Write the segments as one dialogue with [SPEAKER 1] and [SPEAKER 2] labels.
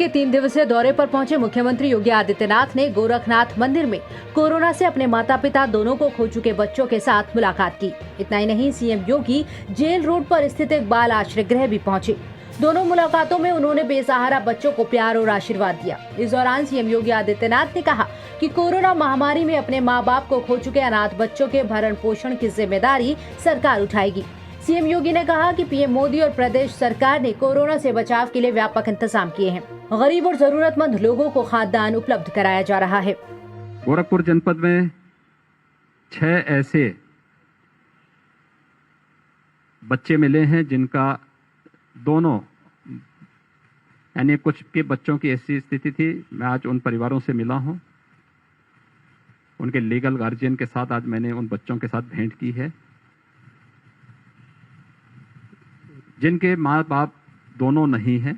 [SPEAKER 1] के 3 दिवसीय दौरे पर पहुंचे मुख्यमंत्री योगी आदित्यनाथ ने गोरखनाथ मंदिर में कोरोना से अपने माता पिता दोनों को खो चुके बच्चों के साथ मुलाकात की। इतना ही नहीं, सीएम योगी जेल रोड पर स्थित एक बाल आश्रय गृह भी पहुंचे। दोनों मुलाकातों में उन्होंने बेसहारा बच्चों को प्यार और आशीर्वाद दिया। इस दौरान सीएम योगी आदित्यनाथ ने कहा कि कोरोना महामारी में अपने माँ बाप को खो चुके अनाथ बच्चों के भरण पोषण की जिम्मेदारी सरकार उठाएगी। सीएम योगी ने कहा कि पीएम मोदी और प्रदेश सरकार ने कोरोना से बचाव के लिए व्यापक इंतजाम किए हैं। गरीब और जरूरतमंद लोगों को खाद्यान्न उपलब्ध कराया जा रहा है।
[SPEAKER 2] गोरखपुर जनपद में 6 ऐसे बच्चे मिले हैं जिनका दोनों यानी कुछ के बच्चों की ऐसी स्थिति थी। मैं आज उन परिवारों से मिला हूं, उनके लीगल गार्जियन के साथ आज मैंने उन बच्चों के साथ भेंट की है, जिनके माँ बाप दोनों नहीं हैं।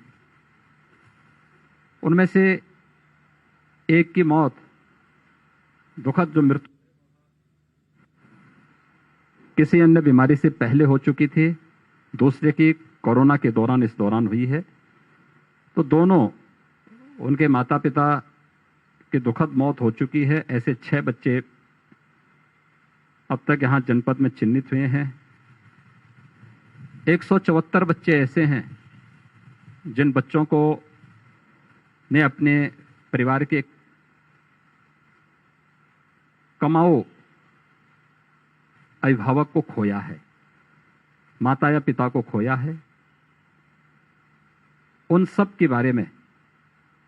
[SPEAKER 2] उनमें से एक की मौत दुखद जो मृत्यु किसी अन्य बीमारी से पहले हो चुकी थी, दूसरे की कोरोना के दौरान इस दौरान हुई है। तो दोनों उनके माता पिता की दुखद मौत हो चुकी है। ऐसे 6 बच्चे अब तक यहां जनपद में चिन्हित हुए हैं। 174 बच्चे ऐसे हैं जिन बच्चों को ने अपने परिवार के कमाऊ अभिभावक को खोया है, माता या पिता को खोया है। उन सब के बारे में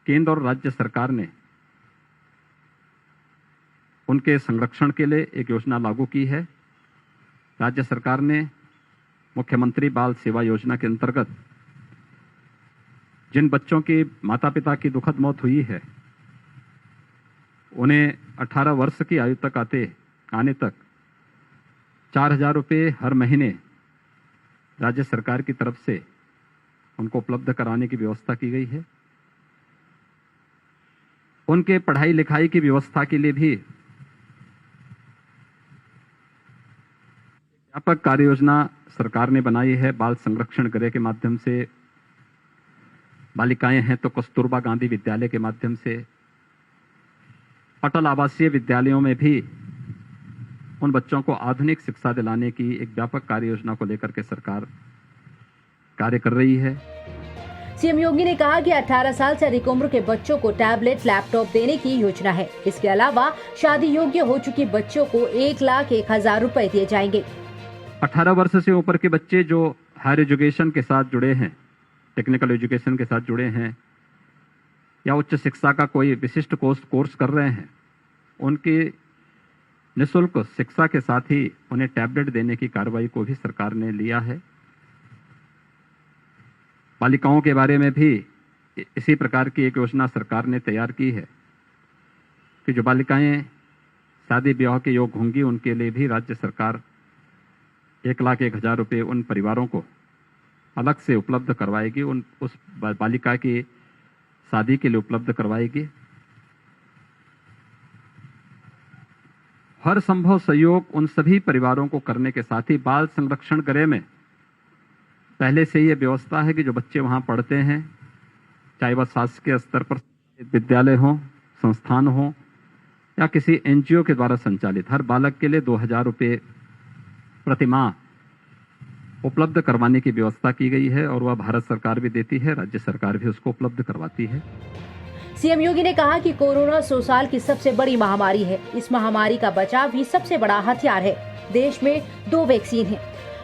[SPEAKER 2] केंद्र और राज्य सरकार ने उनके संरक्षण के लिए एक योजना लागू की है। राज्य सरकार ने मुख्यमंत्री बाल सेवा योजना के अंतर्गत जिन बच्चों के माता पिता की दुखद मौत हुई है, उन्हें 18 वर्ष की आयु तक आने तक 4,000 रुपये हर महीने राज्य सरकार की तरफ से उनको उपलब्ध कराने की व्यवस्था की गई है। उनके पढ़ाई लिखाई की व्यवस्था के लिए भी व्यापक कार्य योजना सरकार ने बनाई है। बाल संरक्षण गृह के माध्यम से, बालिकाएं हैं तो कस्तूरबा गांधी विद्यालय के माध्यम से, अटल आवासीय विद्यालयों में भी उन बच्चों को आधुनिक शिक्षा दिलाने की एक व्यापक कार्य योजना को लेकर के सरकार कार्य कर रही है।
[SPEAKER 1] सीएम योगी ने कहा कि 18 साल से अधिक उम्र के बच्चों को टैबलेट, लैपटॉप देने की योजना है। इसके अलावा शादी योग्य हो चुकी बच्चों को 1,01,000 रुपए दिए जाएंगे।
[SPEAKER 2] 18 वर्ष से ऊपर के बच्चे जो हायर एजुकेशन के साथ जुड़े हैं, टेक्निकल एजुकेशन के साथ जुड़े हैं या उच्च शिक्षा का कोई विशिष्ट कोर्स कर रहे हैं, उनकी निःशुल्क शिक्षा के साथ ही उन्हें टैबलेट देने की कार्रवाई को भी सरकार ने लिया है। बालिकाओं के बारे में भी इसी प्रकार की एक योजना सरकार ने तैयार की है कि जो बालिकाएं शादी ब्याह के योग्य होंगी, उनके लिए भी राज्य सरकार 1,01,000 रुपये उन परिवारों को अलग से उपलब्ध करवाएगी, उस बालिका की शादी के लिए उपलब्ध करवाएगी। हर संभव सहयोग उन सभी परिवारों को करने के साथ ही बाल संरक्षण गृह में पहले से ही यह व्यवस्था है कि जो बच्चे वहां पढ़ते हैं, चाहे वह शासकीय स्तर पर विद्यालय हो, संस्थान हो या किसी एनजीओ के द्वारा संचालित, हर बालक के लिए 2,000 रुपये प्रति माह उपलब्ध करवाने की व्यवस्था की गई है और वह भारत सरकार भी देती है, राज्य सरकार भी उसको उपलब्ध करवाती है।
[SPEAKER 1] सीएम योगी ने कहा कि कोरोना 100 साल की सबसे बड़ी महामारी है। इस महामारी का बचाव ही सबसे बड़ा हथियार है। देश में 2 वैक्सीन हैं।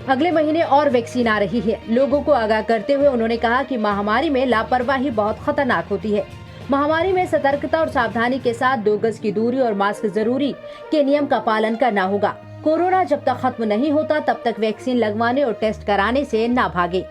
[SPEAKER 1] अगले महीने और वैक्सीन आ रही है। लोगों को आगाह करते हुए उन्होंने कहा कि महामारी में लापरवाही बहुत खतरनाक होती है। महामारी में सतर्कता और सावधानी के साथ 2 गज की दूरी और मास्क जरूरी के नियम का पालन करना होगा। कोरोना जब तक खत्म नहीं होता तब तक वैक्सीन लगवाने और टेस्ट कराने से ना भागे।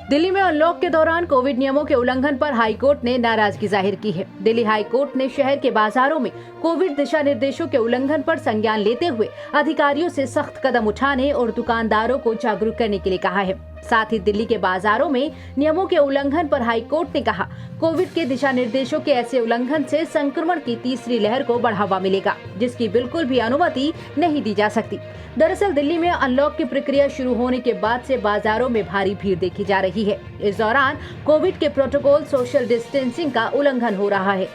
[SPEAKER 1] दिल्ली में अनलॉक के दौरान कोविड नियमों के उल्लंघन पर हाईकोर्ट ने नाराजगी जाहिर की है। दिल्ली हाईकोर्ट ने शहर के बाजारों में कोविड दिशा निर्देशों के उल्लंघन पर संज्ञान लेते हुए अधिकारियों से सख्त कदम उठाने और दुकानदारों को जागरूक करने के लिए कहा है। साथ ही दिल्ली के बाजारों में नियमों के उल्लंघन पर हाई कोर्ट ने कहा, कोविड के दिशा निर्देशों के ऐसे उल्लंघन से संक्रमण की तीसरी लहर को बढ़ावा मिलेगा, जिसकी बिल्कुल भी अनुमति नहीं दी जा सकती। दरअसल दिल्ली में अनलॉक की प्रक्रिया शुरू होने के बाद से बाजारों में भारी भीड़ देखी जा रही है। इस दौरान कोविड के प्रोटोकॉल, सोशल डिस्टेंसिंग का उल्लंघन हो रहा है,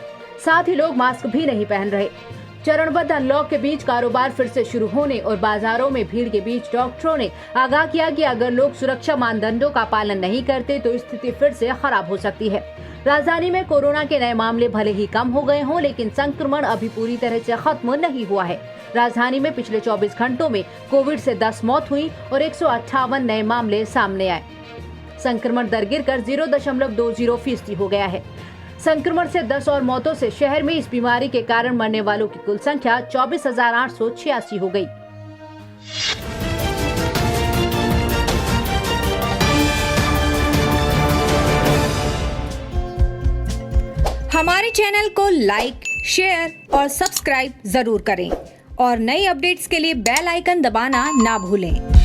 [SPEAKER 1] साथ ही लोग मास्क भी नहीं पहन रहे। चरणबद्ध अनलॉक के बीच कारोबार फिर से शुरू होने और बाजारों में भीड़ के बीच डॉक्टरों ने आगाह किया कि अगर लोग सुरक्षा मानदंडों का पालन नहीं करते तो स्थिति फिर से खराब हो सकती है। राजधानी में कोरोना के नए मामले भले ही कम हो गए हों, लेकिन संक्रमण अभी पूरी तरह से खत्म नहीं हुआ है। राजधानी में पिछले 24 घंटों में कोविड से 10 मौत हुई और 158 नए मामले सामने आए। संक्रमण दर गिरकर 0.20% हो गया है। संक्रमण से 10 और मौतों से शहर में इस बीमारी के कारण मरने वालों की कुल संख्या 24,886 हो गई।
[SPEAKER 3] हमारे चैनल को लाइक, शेयर और सब्सक्राइब जरूर करें और नई अपडेट्स के लिए बेल आइकन दबाना ना भूलें।